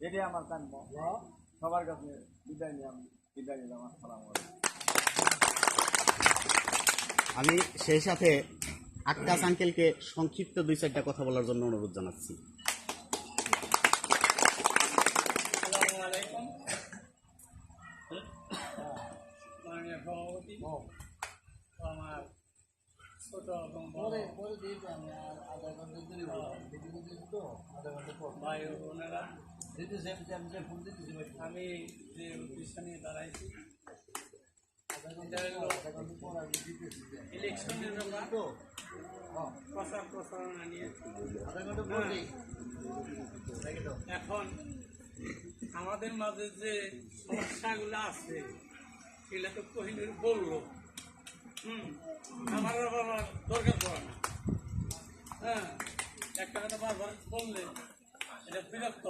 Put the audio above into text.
এটাই আমার কাম্য। সবার কাছে বিদায় নিলাম। আসসালামু আলাইকুম। আমি সেই সাথে আক্কাস আঙ্কেলকে সংক্ষিপ্ত 2-4টা কথা বলার জন্য অনুরোধ জানাচ্ছি। আসসালামু আলাইকুম। মাননীয় সভাপতি, আমার ছোট এবং ভাই ও বোনেরা, আমি যে উদ্দেশ্য নিয়ে দাঁড়াইছি ইলেকশনের ব্যাপার প্রচারণা নিয়ে। এখন আমাদের মাঝে যে সমস্যাগুলো আছে সেগুলো তো কোহিনুর বললো। আমার বাবার দরকার পড়ে না। হ্যাঁ, একটা কথা বারবার বললে এটা বিরক্ত।